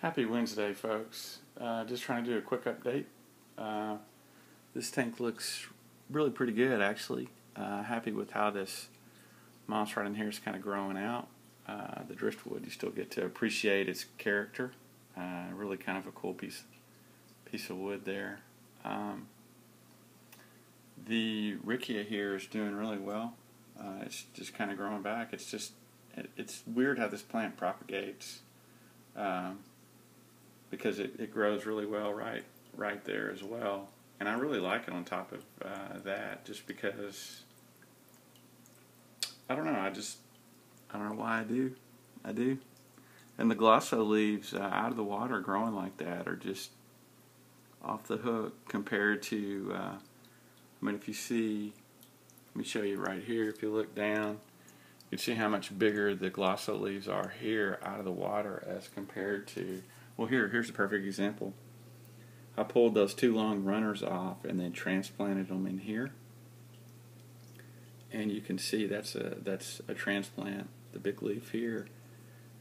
Happy Wednesday, folks. Just trying to do a quick update. This tank looks really pretty good, actually. Happy with how this moss right in here is kind of growing out. The driftwood, you still get to appreciate its character. Really kind of a cool piece of wood there. The Riccia here is doing really well. It's just kind of growing back. It's weird how this plant propagates. Because it grows really well right there as well, and I really like it on top of that, just because I don't know, I don't know why I do, and the glosso leaves out of the water growing like that are just off the hook compared to I mean, if you see, let me show you right here. If you look down, you can see how much bigger the glosso leaves are here out of the water as compared to, well, here's a perfect example. I pulled those two long runners off and then transplanted them in here, and you can see that's a transplant, the big leaf here,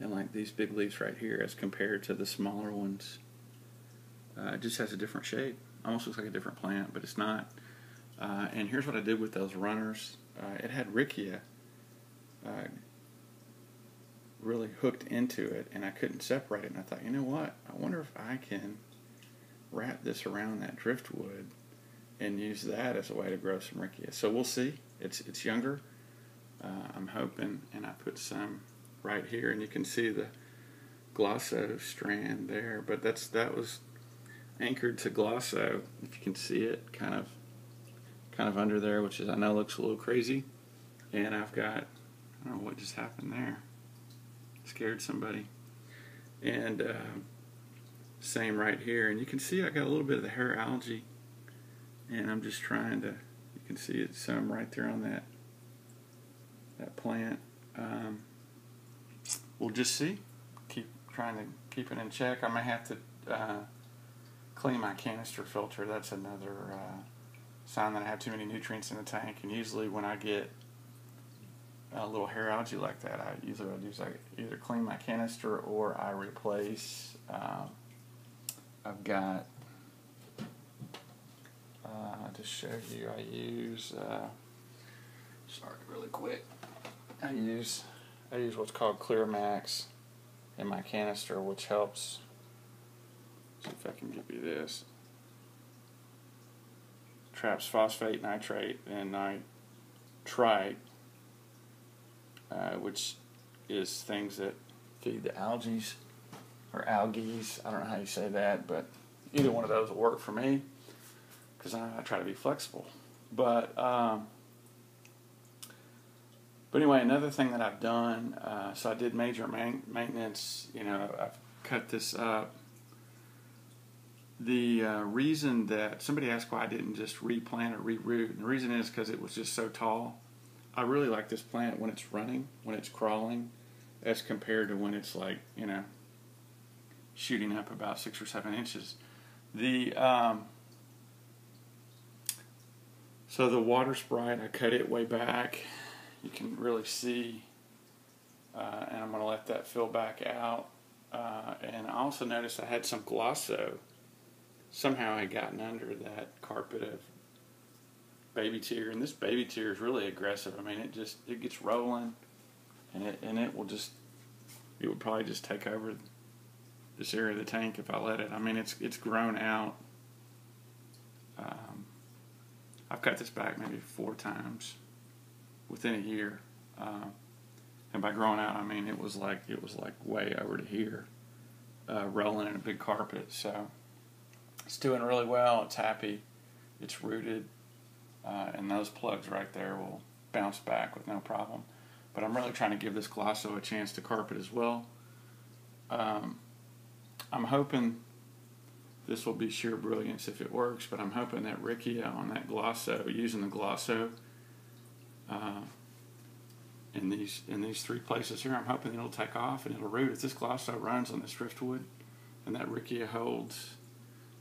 and like these big leaves right here as compared to the smaller ones. It just has a different shape. Almost looks like a different plant, but it's not. And here's what I did with those runners. It had Riccia really hooked into it, and I couldn't separate it, and I thought, you know what, I wonder if I can wrap this around that driftwood and use that as a way to grow some Riccia. So we'll see. It's younger. I'm hoping, and I put some right here, and you can see the glosso strand there, but that was anchored to glosso, if you can see it, kind of under there, which is, I know, looks a little crazy. And I've got, I don't know what just happened there. Scared somebody. And same right here. And you can see I got a little bit of the hair algae. And I'm just trying to, you can see it some right there on that plant. We'll just see. Keep trying to keep it in check. I may have to clean my canister filter. That's another sign that I have too many nutrients in the tank. And usually when I get a little hair algae like that, I do is I either clean my canister or I replace. I've got, to show you, I use, sorry, really quick, I use what's called Clear Max in my canister, which helps. See if I can give you this. Traps phosphate, nitrate, and nitrite, which is things that feed the algae, or algae. I don't know how you say that, but either one of those will work for me, because I try to be flexible. But anyway, another thing that I've done, so I did major maintenance. I've cut this up. The reason that somebody asked why I didn't just replant or reroot, and the reason is because it was just so tall. I really like this plant when it's running, when it's crawling, as compared to when it's like, shooting up about 6 or 7 inches. So the water sprite, I cut it way back. You can really see, and I'm going to let that fill back out. And I also noticed I had some glosso. Somehow I had gotten under that carpet of baby tear, and this baby tear is really aggressive. I mean, it gets rolling, and it would probably just take over this area of the tank if I let it. I mean, it's grown out. I've cut this back maybe 4 times within a year, and by growing out, I mean it was like way over to here, rolling in a big carpet. So it's doing really well. It's happy. It's rooted. And those plugs right there will bounce back with no problem. But I'm really trying to give this glosso a chance to carpet as well. I'm hoping this will be sheer brilliance if it works, but I'm hoping that Riccia on that glosso, using the glosso in these 3 places here, I'm hoping it'll take off and it'll root. If this glosso runs on this driftwood and that Riccia holds,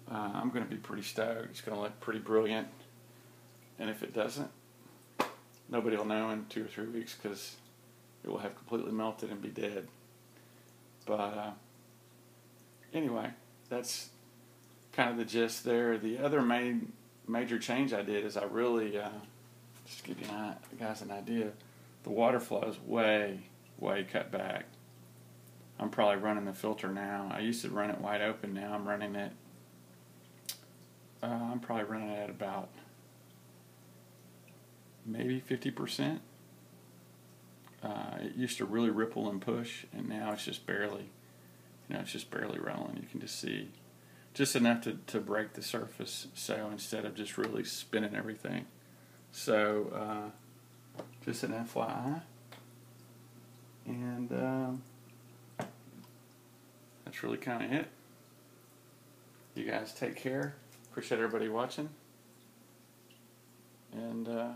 I'm going to be pretty stoked. It's going to look pretty brilliant. And if it doesn't, nobody will know in 2 or 3 weeks, because it will have completely melted and be dead. But anyway, that's kind of the gist there. The other major change I did is I really, just to give you guys an idea, the water flow is way cut back. I'm probably running the filter now. I used to run it wide open. Now I'm running it, I'm probably running it at about maybe 50%. It used to really ripple and push, and now it's just barely, it's just barely rolling. You can just see just enough to break the surface, so instead of just really spinning everything. So just an FYI, and that's really kind of it. You guys take care. Appreciate everybody watching, and I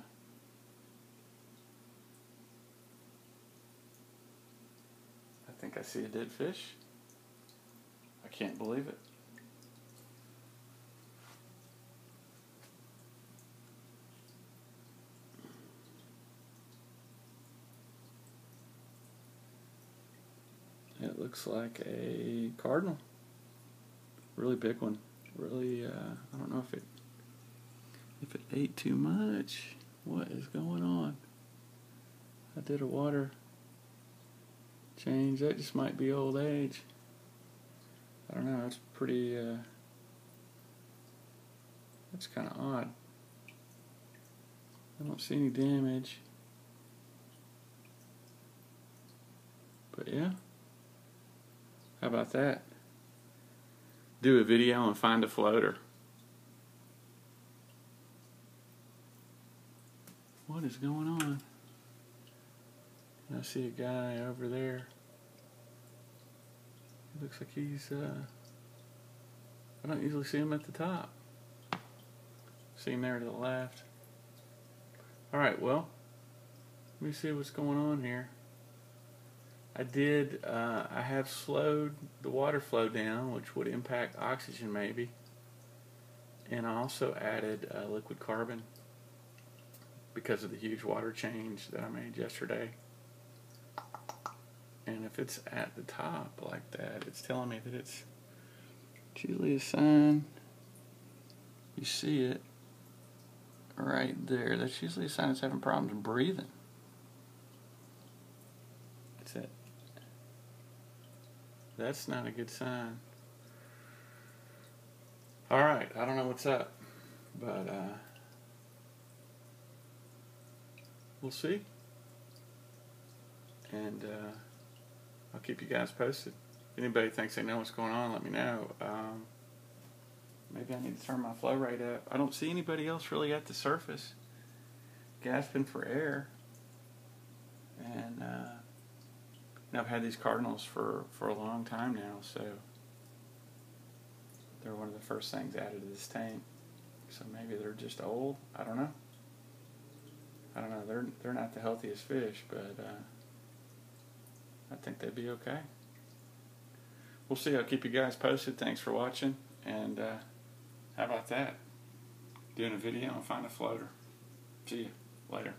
think I see a dead fish. I can't believe it. It looks like a cardinal. Really big one. Really, I don't know if it ate too much. What is going on? I did a water change. That just might be old age. I don't know. It's pretty. That's kind of odd. I don't see any damage. But yeah. How about that? Do a video and find a floater. What is going on? I see a guy over there. He looks like he's, I don't usually see him at the top. See him there to the left. Alright, well, let me see what's going on here. I have slowed the water flow down, which would impact oxygen maybe. And I also added liquid carbon because of the huge water change that I made yesterday. And if it's at the top like that, it's telling me that it's usually a sign. You see it right there. That's usually a sign it's having problems breathing. That's it. That's not a good sign. Alright, I don't know what's up, but we'll see. And I'll keep you guys posted. If anybody thinks they know what's going on, let me know. Maybe I need to turn my flow rate up. I don't see anybody else really at the surface gasping for air. And I've had these Cardinals for a long time now, so they're one of the first things added to this tank. So maybe they're just old. I don't know. They're not the healthiest fish, but I think they'd be okay. We'll see. I'll keep you guys posted. Thanks for watching, and how about that? Doing a video and find a floater. See you later.